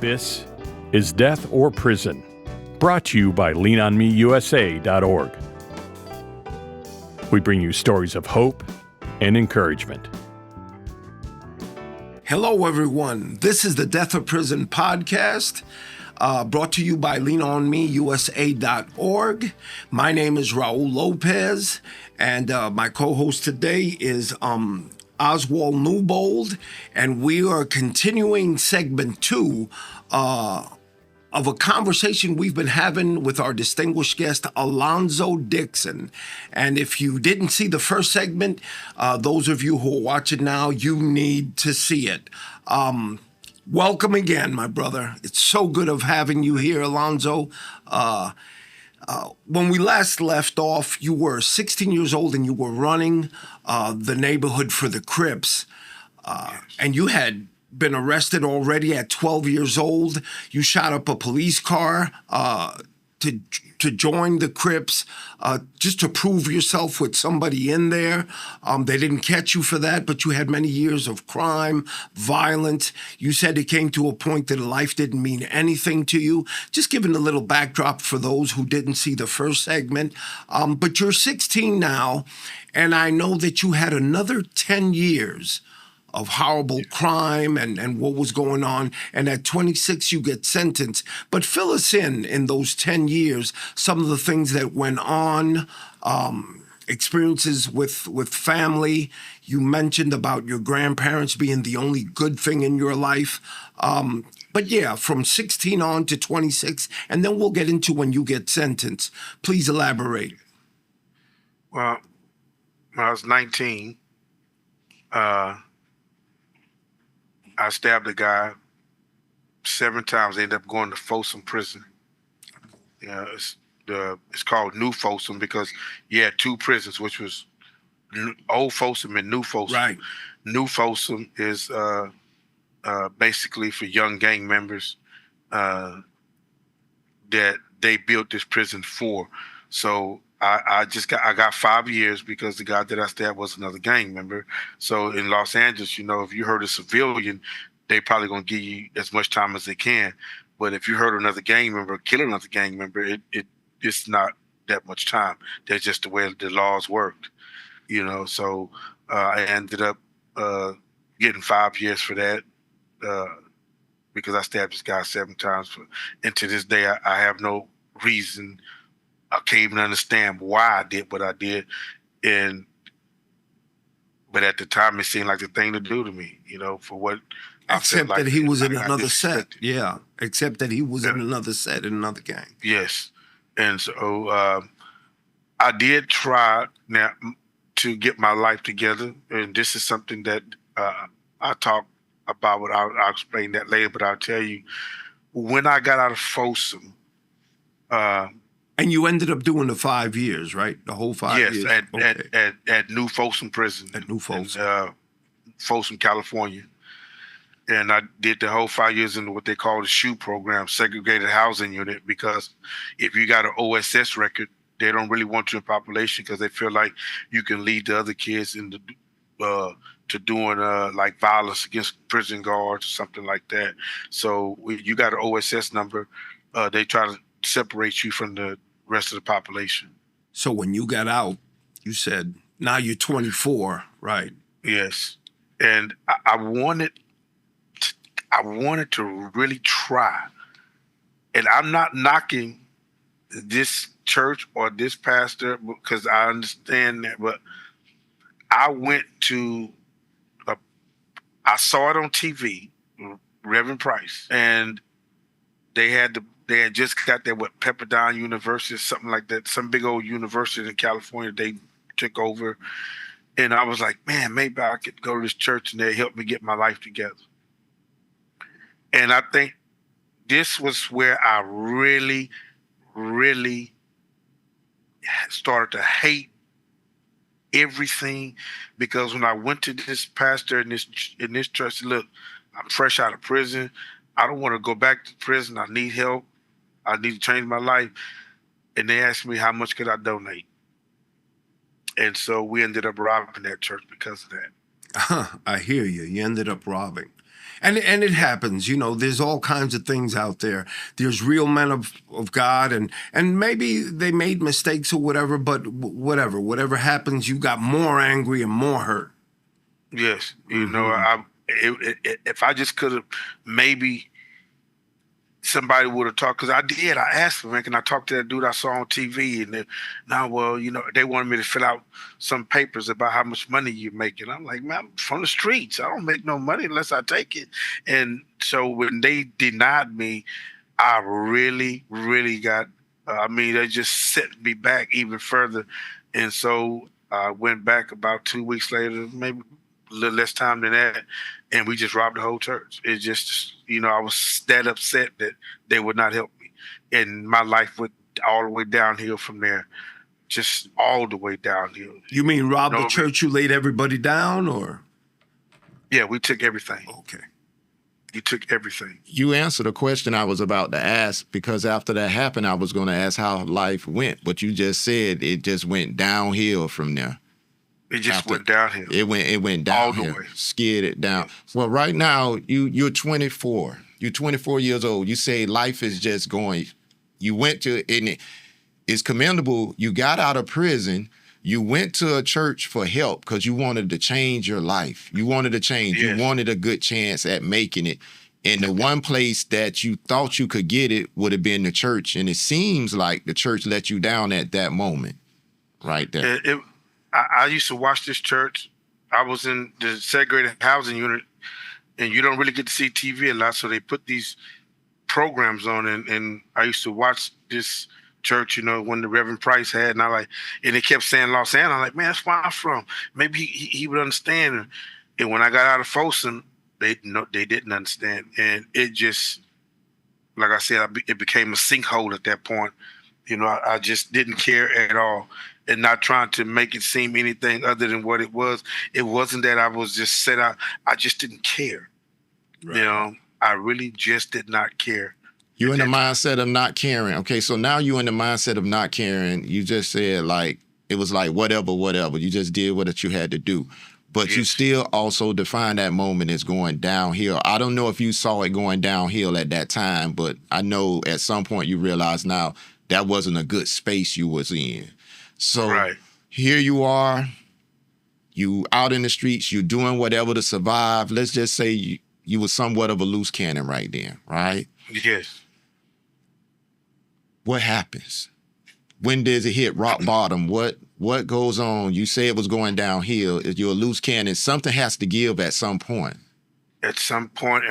This is Death or Prison, brought to you by leanonmeusa.org. We bring you stories of hope and encouragement. Hello, everyone. This is the Death or Prison podcast, brought to you by leanonmeusa.org. My name is Raul Lopez, and my co-host today is Oswald Newbold, and we are continuing segment 2 of a conversation we've been having with our distinguished guest, Alonzo Dixon. And if you didn't see the first segment, those of you who are watching now, you need to see it. Welcome again, my brother. It's so good of having you here, Alonzo. When we last left off, you were 16 years old and you were running the neighborhood for the Crips. And you had been arrested already at 12 years old. You shot up a police car to join the Crips, just to prove yourself with somebody in there. They didn't catch you for that, but you had many years of crime, violence. You said it came to a point that life didn't mean anything to you. Just giving a little backdrop for those who didn't see the first segment. But you're 16 now, and I know that you had another 10 years of horrible crime and what was going on. And at 26, you get sentenced. But fill us in those 10 years, some of the things that went on, experiences with family. You mentioned about your grandparents being the only good thing in your life. But yeah, from 16 on to 26, and then we'll get into when you get sentenced. Please elaborate. Well, when I was 19, I stabbed a guy 7 times. I ended up going to Folsom Prison. It's called New Folsom because you had 2 prisons, which was Old Folsom and New Folsom. Right. New Folsom is basically for young gang members that they built this prison for. So I got 5 years because the guy that I stabbed was another gang member. So in Los Angeles, if you hurt a civilian, they probably gonna give you as much time as they can. But if you hurt another gang member, kill another gang member, it's not that much time. That's just the way the laws worked, So I ended up getting 5 years for that because I stabbed this guy 7 times. And to this day, I have no reason. I can't even understand why I did what I did, but at the time it seemed like the thing to do to me, for what I Except felt like that he was in I another set. disrespected. Yeah. Except that he was in another set in another gang. Yes, and so I did try now to get my life together, and this is something that I talk about. But I'll explain that later. But I'll tell you, when I got out of Folsom. And you ended up doing the 5 years, right? The whole 5 years? Yes, Okay. at New Folsom Prison. At New Folsom. In, Folsom, California. And I did the whole 5 years in what they call the SHU program, Segregated Housing Unit, because if you got an OSS record, they don't really want you in population because they feel like you can lead the other kids into to doing like violence against prison guards or something like that. So if you got an OSS number, they try to separate you from the rest of the population. So when you got out, you said, now you're 24, right? Yes. And I wanted to really try. And I'm not knocking this church or this pastor because I understand that, but I went to, I saw it on TV, Reverend Price, and they had just got there with Pepperdine University, something like that, some big old university in California they took over. And I was like, man, maybe I could go to this church and they help me get my life together. And I think this was where I really, really started to hate everything, because when I went to this pastor in this church, look, I'm fresh out of prison. I don't want to go back to prison. I need help. I need to change my life. And they asked me how much could I donate. And so we ended up robbing that church because of that. I hear you. You ended up robbing. And it happens, you know. There's all kinds of things out there. There's real men of God, and maybe they made mistakes or whatever. But whatever happens, you got more angry and more hurt. Yes, you know, if I just could have maybe somebody would have talked, because I did. I asked him, man, can I talk to that dude I saw on TV? And then, now, well, you know, they wanted me to fill out some papers about how much money you make. And I'm like, man, I'm from the streets. I don't make no money unless I take it. And so when they denied me, I really, really got, I mean, they just set me back even further. And so I went back about 2 weeks later, maybe a little less time than that, and we just robbed the whole church. It just, you know, I was that upset that they would not help me. And my life went all the way downhill from there, just all the way downhill. You mean rob the No, church? You laid everybody down, or? yeah, we took everything. Okay. You took everything. You answered a question I was about to ask, because after that happened, I was going to ask how life went. But you just said it just went downhill from there. It just went downhill. It went All the downhill. way. Skied it down. Well, right now you're 24. You're 24 years old. You say life is just going. You went to, and it's commendable. You got out of prison. You went to a church for help because you wanted to change your life. You wanted to change. Yes. You wanted a good chance at making it. And the one place that you thought you could get it would have been the church. And it seems like the church let you down at that moment, right there. I used to watch this church. I was in the segregated housing unit, and you don't really get to see TV a lot, so they put these programs on, and I used to watch this church, you know, when the Reverend Price had, and they kept saying Los Angeles. I'm like, man, that's where I'm from. Maybe he would understand. And when I got out of Folsom, they didn't understand, and it just, like I said, it became a sinkhole at that point. You know, I just didn't care at all, and not trying to make it seem anything other than what it was. It wasn't that I was just set out. I just didn't care. Right. You know, I really just did not care. You're in the mindset of not caring. Okay, so now you're in the mindset of not caring. You just said, like, it was like whatever. You just did what you had to do. But yes, you still also define that moment as going downhill. I don't know if you saw it going downhill at that time, but I know at some point you realize now that wasn't a good space you was in. So right, here you are, you out in the streets, you doing whatever to survive. Let's just say you were somewhat of a loose cannon right then, right? Yes. What happens? When does it hit rock bottom? What goes on? You say it was going downhill. If you're a loose cannon, something has to give at some point. At some point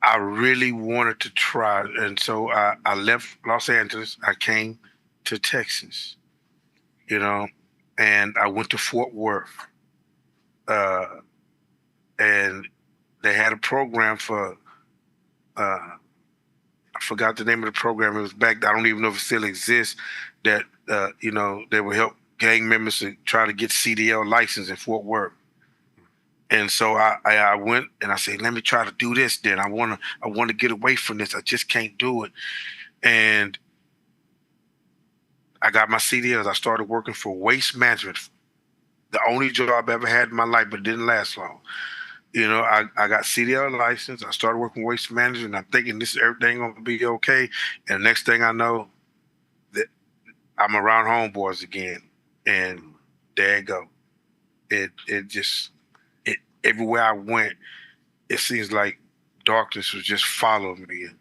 I really wanted to try. And so I left Los Angeles. I came to Texas, you know, and I went to Fort Worth. And they had a program for, I forgot the name of the program. It was back, I don't even know if it still exists, that, you know, they would help gang members to try to get CDL license in Fort Worth. And so I went and I said, let me try to do this then. I want to get away from this. I just can't do it. And I got my CDLs. I started working for Waste Management. The only job I've ever had in my life, but it didn't last long. You know, I got CDL license. I started working Waste Management. And I'm thinking everything gonna be okay. And the next thing I know, that I'm around homeboys again. And there you go. It just everywhere I went, it seems like darkness was just following me. And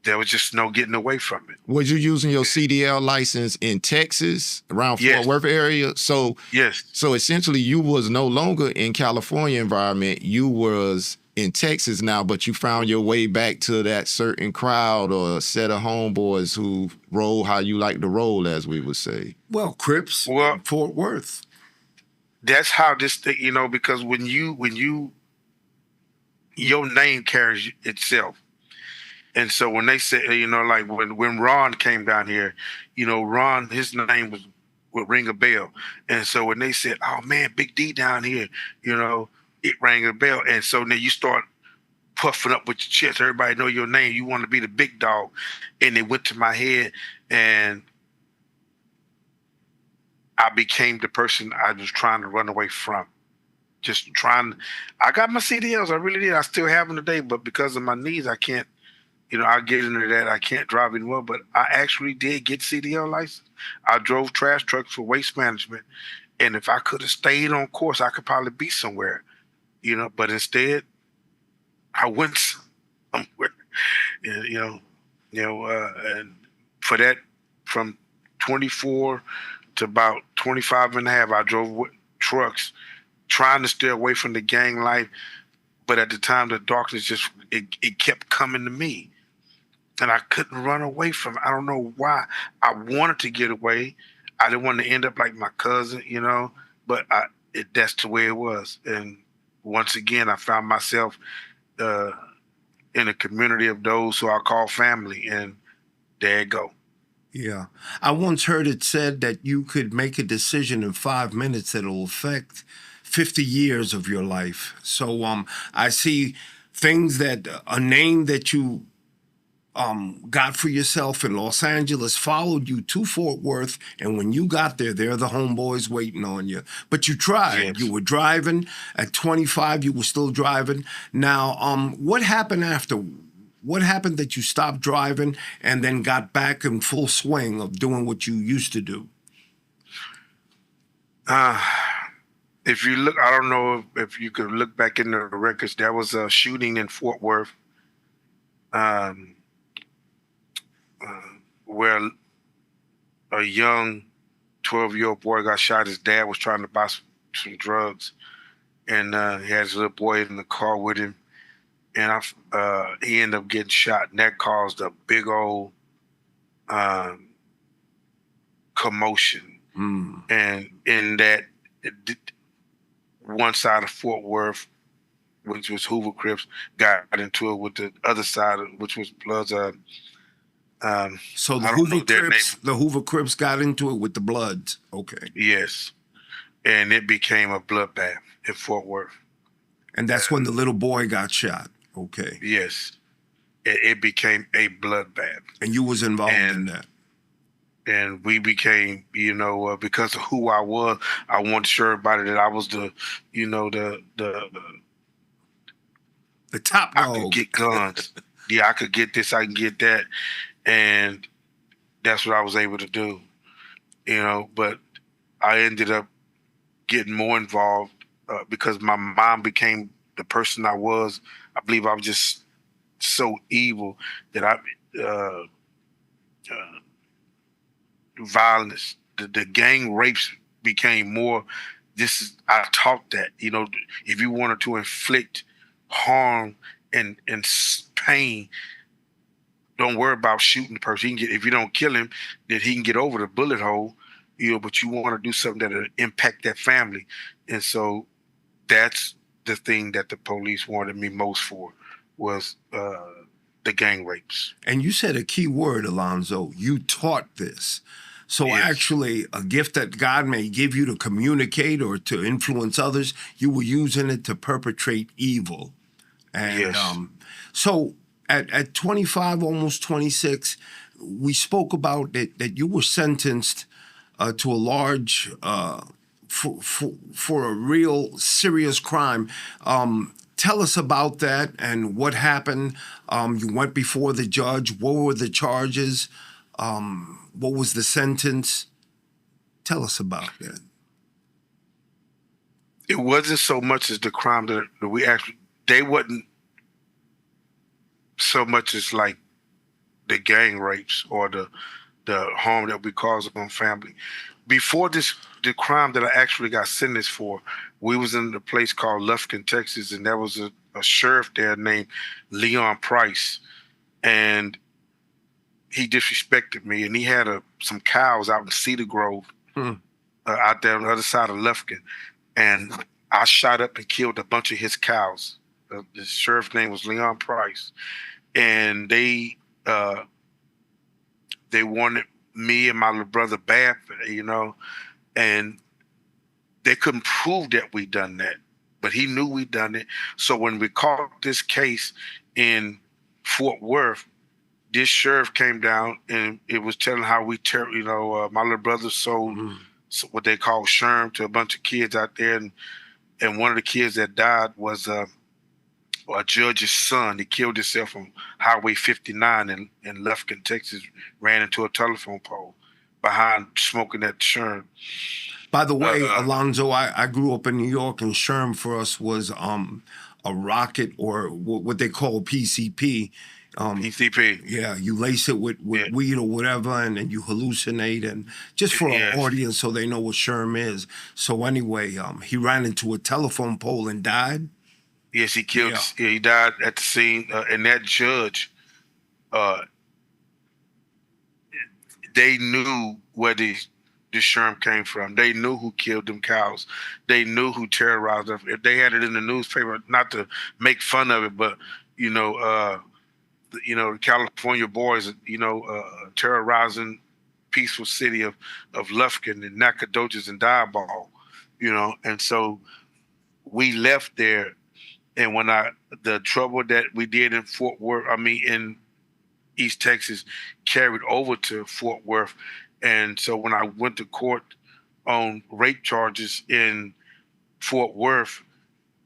there was just no getting away from it. Was you using your CDL license in Texas, around Fort Worth area? So yes. So essentially you was no longer in California environment. You was in Texas now, but you found your way back to that certain crowd or set of homeboys who roll how you like to roll, as we would say. Well, Crips, Fort Worth. That's how this thing, you know, because when you your name carries itself. And so when they say, you know, like when Ron came down here, you know, Ron, his name would ring a bell. And so when they said, oh man, Big D down here, you know, it rang a bell. And so then you start puffing up with your chest. Everybody know your name. You want to be the big dog. And it went to my head, and I became the person I was trying to run away from. just trying. I got my CDLs, I really did. I still have them today, but because of my knees, I can't. I'll get into that. I can't drive anymore, but I actually did get CDL license. I drove trash trucks for waste management, and if I could have stayed on course, I could probably be somewhere. But instead, I went somewhere. You know, and for that, from 24 to about 25 and a half, I drove trucks, trying to stay away from the gang life. But at the time, the darkness it kept coming to me, and I couldn't run away from it. I don't know why. I wanted to get away. I didn't want to end up like my cousin, but that's the way it was. And once again, I found myself uh, in a community of those who I call family, and there you go. Yeah. I once heard it said that you could make a decision in 5 minutes that'll affect 50 years of your life. So I see things that a name that you got for yourself in Los Angeles followed you to Fort Worth, and when you got there, they're the homeboys waiting on you. But you tried. Yes. You were driving. At 25, you were still driving. Now, what happened after? What happened that you stopped driving and then got back in full swing of doing what you used to do? If you look, I don't know if you could look back in the records. There was a shooting in Fort Worth, where a young 12-year-old boy got shot. His dad was trying to buy some drugs, and he had his little boy in the car with him, and he ended up getting shot, and that caused a big old commotion. And in that, one side of Fort Worth, which was Hoover Crips, got into it with the other side, which was Bloods. So the Hoover Crips got into it with the Bloods. Okay. Yes, and it became a bloodbath in Fort Worth. And that's when the little boy got shot. Okay. Yes, it became a bloodbath. And you was involved in that. And we became, because of who I was, I wanted to show everybody that I was the top dog. I could get guns. Yeah, I could get this, I can get that. And that's what I was able to do, but I ended up getting more involved because my mom became the person I was. I believe I was just so evil that violence, the gang rapes became more. I taught that, if you wanted to inflict harm and pain, don't worry about shooting the person. If you don't kill him, then he can get over the bullet hole, but you want to do something that'll impact that family. And so that's the thing that the police wanted me most for, was the gang rapes. And you said a key word, Alonzo. You taught this. So Yes. Actually, a gift that God may give you to communicate or to influence others, you were using it to perpetrate evil. And Yes. So at 25, almost 26, we spoke about that you were sentenced to a large, for a real serious crime. Tell us about that and what happened. You went before the judge. What were the charges? What was the sentence? Tell us about that. It wasn't so much as the crime that they wasn't so much as like the gang rapes or the harm that we caused upon family. Before the crime that I actually got sentenced for, we was in a place called Lufkin, Texas, and there was a sheriff there named Leon Price, and he disrespected me, and he had some cows out in Cedar Grove, out there on the other side of Lufkin, and I shot up and killed a bunch of his cows. The sheriff's name was Leon Price, and they wanted me and my little brother bad, and they couldn't prove that we done that, but he knew we done it. So when we caught this case in Fort Worth, this sheriff came down and it was telling how my little brother sold what they call sherm to a bunch of kids out there, and and one of the kids that died was a judge's son. He killed himself on Highway 59 in Lufkin, Texas. Ran into a telephone pole behind smoking at Sherm. By the way, Alonzo, I grew up in New York, and Sherm for us was a rocket, or what they call PCP. PCP. Yeah, you lace it with weed or whatever, and then you hallucinate, and just for our audience so they know what Sherm is. So anyway, he ran into a telephone pole and died. Yes, he killed. Yeah, he died at the scene, and that judge, they knew where the Sherm came from. They knew who killed them cows. They knew who terrorized them. If they had it in the newspaper, not to make fun of it, but the California boys, terrorizing peaceful city of Lufkin and Nacogdoches and Diablo, and so we left there. And when the trouble that we did in in East Texas carried over to Fort Worth. And so when I went to court on rape charges in Fort Worth,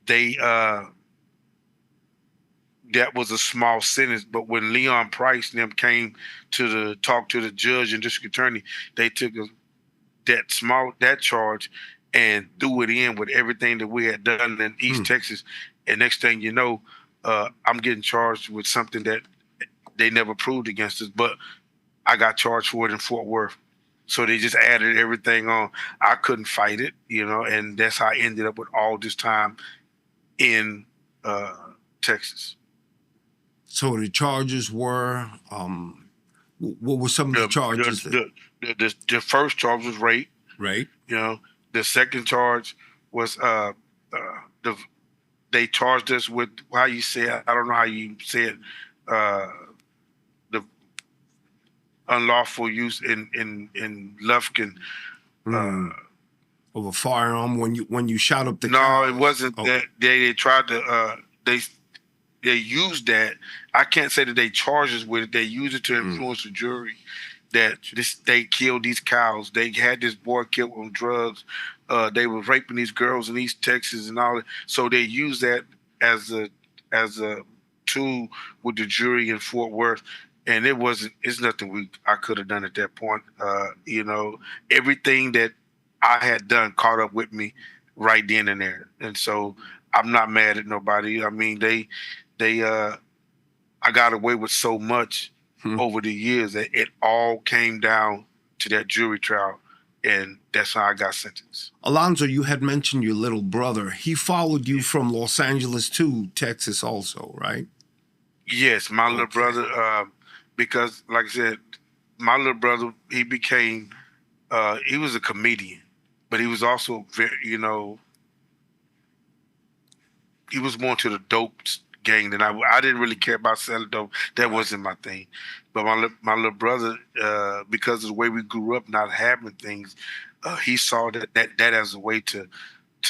that was a small sentence. But when Leon Price and them came to talk to the judge and district attorney, they took that charge and threw it in with everything that we had done in East Texas. And next thing you know, I'm getting charged with something that they never proved against us, but I got charged for it in Fort Worth. So they just added everything on. I couldn't fight it, and that's how I ended up with all this time in Texas. So the charges were, what were some of the charges? The first charge was rape. Right. The second charge was they charged us with how you say it. I don't know how you say it. The unlawful use in Lufkin. Of a firearm when you shot up the cows? It wasn't that. They tried to they used that. I can't say that they charged us with it. They used it to influence the jury that they killed these cows. They had this boy killed on drugs. They were raping these girls in East Texas and all that. So they used that as a tool with the jury in Fort Worth. And it's nothing I could have done at that point. Everything that I had done caught up with me right then and there. And so I'm not mad at nobody. I mean, I got away with so much over the years that it all came down to that jury trial. And that's how I got sentenced. Alonzo, you had mentioned your little brother. He followed you from Los Angeles to Texas also, right? Yes, my little brother, because like I said, my little brother, he became, he was a comedian, but he was also very, he was more to the dope gang than I didn't really care about selling dope. That wasn't my thing. But my little brother, because of the way we grew up, not having things, he saw that as a way to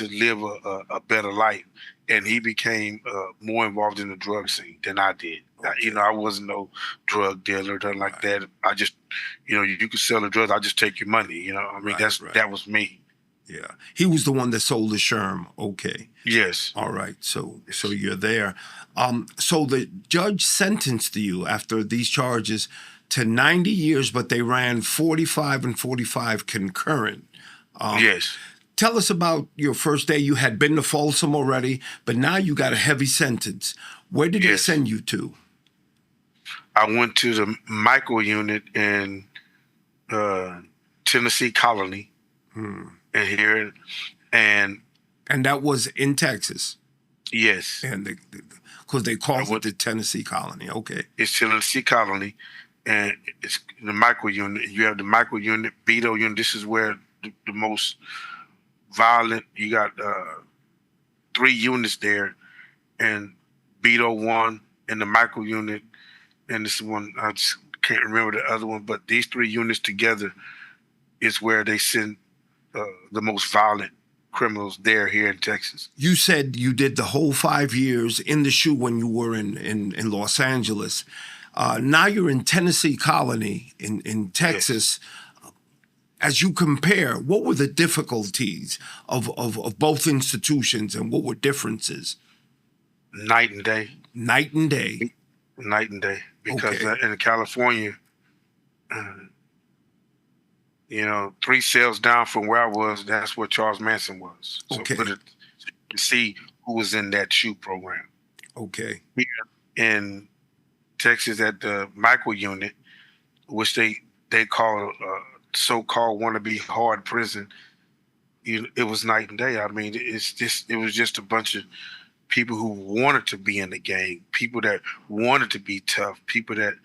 live a better life, and he became more involved in the drug scene than I did. I wasn't no drug dealer or nothing like that. I just, you can sell the drugs. I just take your money. That was me. Yeah, he was the one that sold the Sherm. Okay. Yes. All right. So you're there. So the judge sentenced you after these charges to 90 years, but they ran 45 and 45 concurrent. Yes. Tell us about your first day. You had been to Folsom already, but now you got a heavy sentence. Where did they send you to? I went to the micro unit in Tennessee Colony. And here, and that was in Texas. Yes, and because they called it the Tennessee Colony. Okay, it's Tennessee Colony, and it's the micro unit. You have the micro unit, Beto unit. This is where the most violent. You got 3 units there, and Beto 1 in the micro unit, and this one I just can't remember the other one. But these 3 units together is where they send the most violent criminals here in Texas. You said you did the whole 5 years in the SHU when you were in Los Angeles. Now you're in Tennessee Colony in Texas. Yes. as you compare, what were the difficulties of both institutions, and what were differences? Night and day. Night and day. Night and day. Because Okay. in California, 3 cells down from where I was, that's where Charles Manson was. So Okay. so you can see who was in that SHU program. Okay. Here in Texas at the micro unit, which they call so-called wannabe hard prison, it was night and day. I mean, it was just a bunch of people who wanted to be in the game, people that wanted to be tough, people that,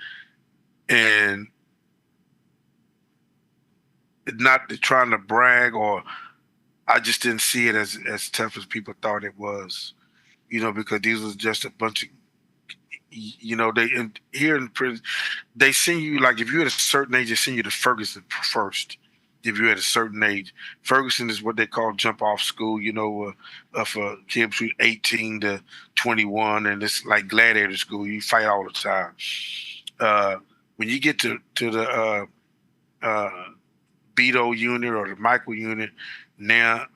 and not trying to brag, or I just didn't see it as tough as people thought it was, because these was just a bunch of, here in prison, they send you, like, if you're at a certain age, they send you to Ferguson first. If you're at a certain age, Ferguson is what they call jump off school, for kids between 18 to 21, and it's like gladiator school. You fight all the time. When you get to the Beto unit or the micro unit, now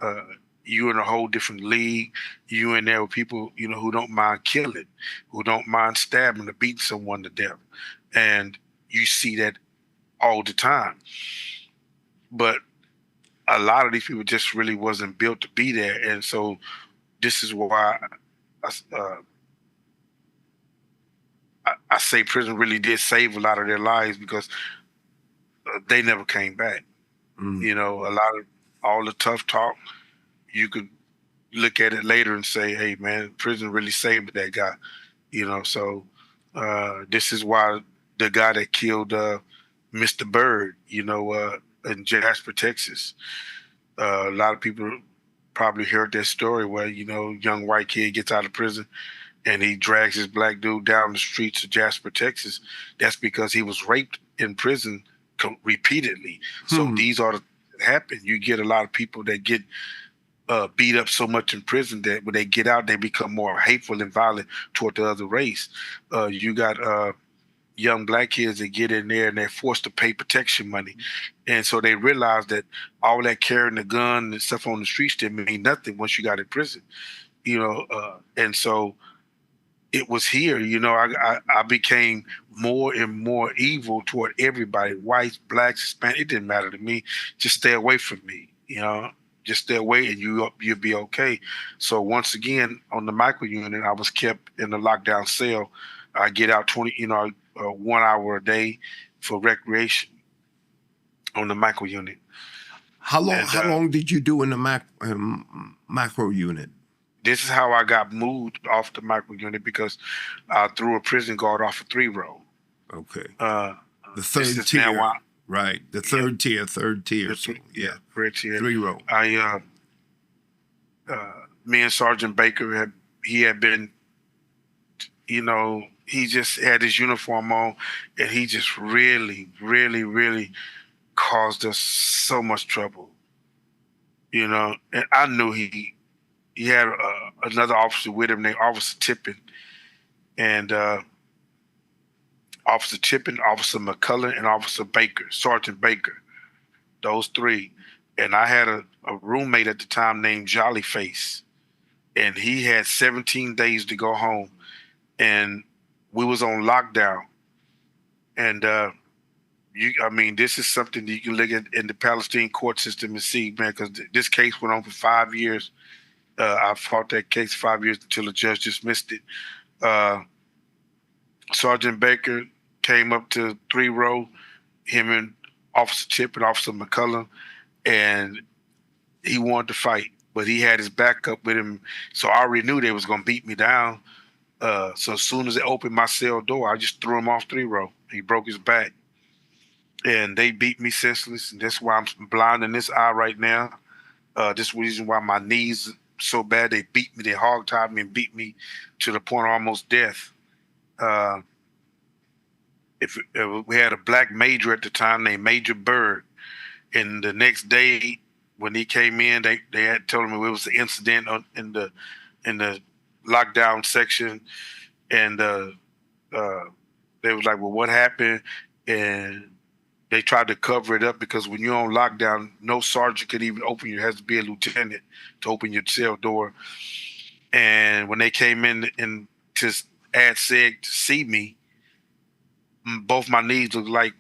you're in a whole different league. You in there with people, who don't mind killing, who don't mind stabbing or beating someone to death. And you see that all the time. But a lot of these people just really wasn't built to be there. And so this is why I say prison really did save a lot of their lives, because they never came back. A lot of all the tough talk, you could look at it later and say, hey, man, prison really saved that guy. So this is why the guy that killed Mr. Bird, in Jasper, Texas, a lot of people probably heard that story where, young white kid gets out of prison and he drags his black dude down the streets of Jasper, Texas. That's because he was raped in prison repeatedly. So these are the happen. You get a lot of people that get beat up so much in prison that when they get out, they become more hateful and violent toward the other race. You got young black kids that get in there and they're forced to pay protection money. And so they realize that all that carrying a gun and stuff on the streets didn't mean nothing once you got in prison. And so it was here, I became more and more evil toward everybody, whites, blacks, Hispanic. It didn't matter to me. Just stay away from me, just stay away and you'll be okay. So once again, on the micro unit, I was kept in the lockdown cell. I get out 1 hour a day for recreation on the micro unit. How long did you do in the macro unit? This is how I got moved off the micro unit, because I threw a prison guard off a 3-row. Okay. The This third is tier. now why, Right. The third tier. So, yeah. third tier. 3-row. Me and Sergeant Baker had been, he just had his uniform on, and he just really, really, really caused us so much trouble. And I knew he had another officer with him named Officer Tippin, and Officer Tippin, Officer McCullen, and Officer Baker, Sergeant Baker, those 3. And I had a roommate at the time named Jolly Face, and he had 17 days to go home, and we was on lockdown. And this is something that you can look at in the Palestine court system and see, man, because this case went on for 5 years. I fought that case 5 years until the judge dismissed it. Sergeant Baker came up to 3-row, him and Officer Chip and Officer McCullen, and he wanted to fight, but he had his backup with him, so I already knew they was going to beat me down. So as soon as they opened my cell door, I just threw him off 3-row. He broke his back, and they beat me senseless, and that's why I'm blind in this eye right now. This is the reason why my knees so bad. They beat me, they hogtied me and beat me to the point of almost death. If we had a black major at the time named Major Bird, and the next day when he came in, they had told him it was an incident in the lockdown section, and they was like, well, what happened? And They tried to cover it up because when you're on lockdown, no sergeant could even open you. It has to be a lieutenant to open your cell door. And when they came in and to add SEG to see me, both my knees looked like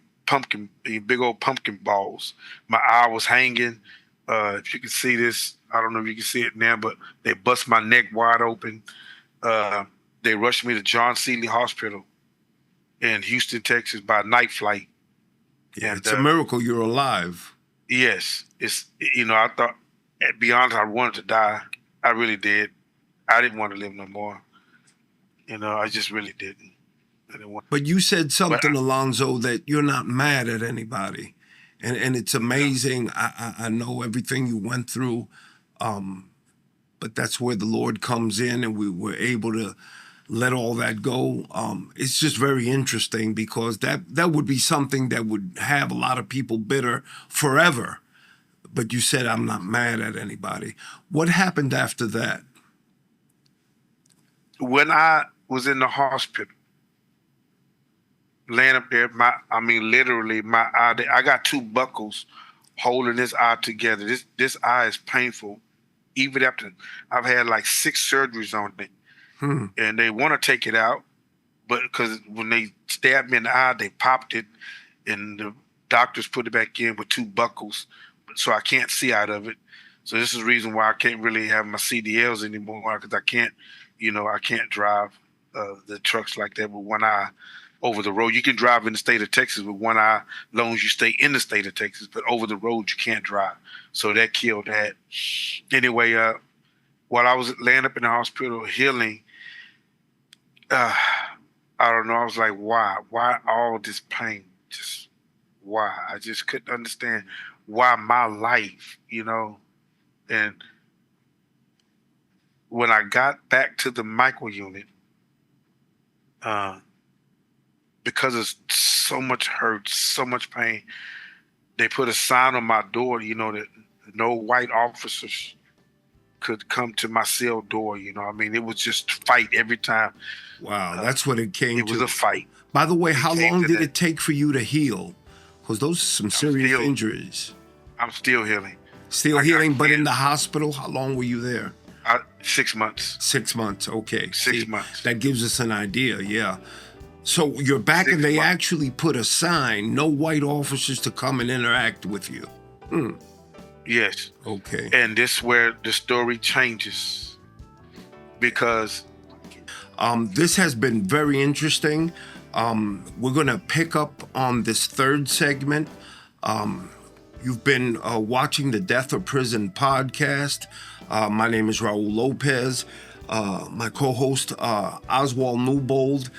big old pumpkin balls. My eye was hanging. If you can see this, I don't know if you can see it now, but they bust my neck wide open. They rushed me to John Seeley Hospital in Houston, Texas by night flight. Yeah, it's a miracle you're alive. Yes. I thought, to be honest, I wanted to die. I really did. I didn't want to live no more. I just really didn't. I didn't want. But you said something, Alonzo, that you're not mad at anybody. And it's amazing. I know everything you went through, but that's where the Lord comes in, and we were able to let all that go. It's just very interesting because that would be something that would have a lot of people bitter forever. But you said, I'm not mad at anybody. What happened after that? When I was in the hospital, laying up there, literally my eye, I got 2 buckles holding this eye together. This eye is painful. Even after I've had like 6 surgeries on it. And they want to take it out, but because when they stabbed me in the eye, they popped it, and the doctors put it back in with 2 buckles, so I can't see out of it. So this is the reason why I can't really have my CDLs anymore, because I can't drive the trucks like that with one eye over the road. You can drive in the state of Texas with one eye, as long as you stay in the state of Texas, but over the road you can't drive. So that killed that. Anyway, while I was laying up in the hospital healing, I don't know. I was like, why? Why all this pain? Just why? I just couldn't understand why my life, And when I got back to the micro unit, because of so much hurt, so much pain, they put a sign on my door, that no white officers could come to my cell door. It was just fight every time. Wow, that's what it came to. It was a fight. By the way, how long did it take for you to heal? Because those are some serious injuries. I'm still healing. Still healing, but in the hospital, how long were you there? 6 months. 6 months, okay. 6 months. That gives us an idea, yeah. So you're back and they actually put a sign, no white officers to come and interact with you. Yes. Okay. And this is where the story changes, because this has been very interesting. We're going to pick up on this 3rd segment. You've been watching the Death or Prison podcast. My name is Raul Lopez. My co-host, Oswald Newbold.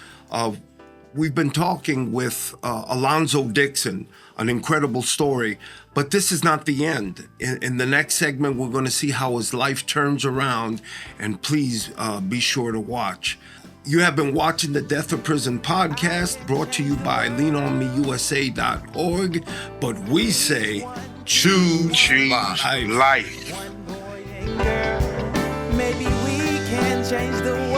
We've been talking with Alonzo Dixon, an incredible story, but this is not the end. In the next segment, we're going to see how his life turns around, and please be sure to watch. You have been watching the Death or Prison podcast, brought to you by leanonmeusa.org, but we say, choose life. Maybe we can change the world.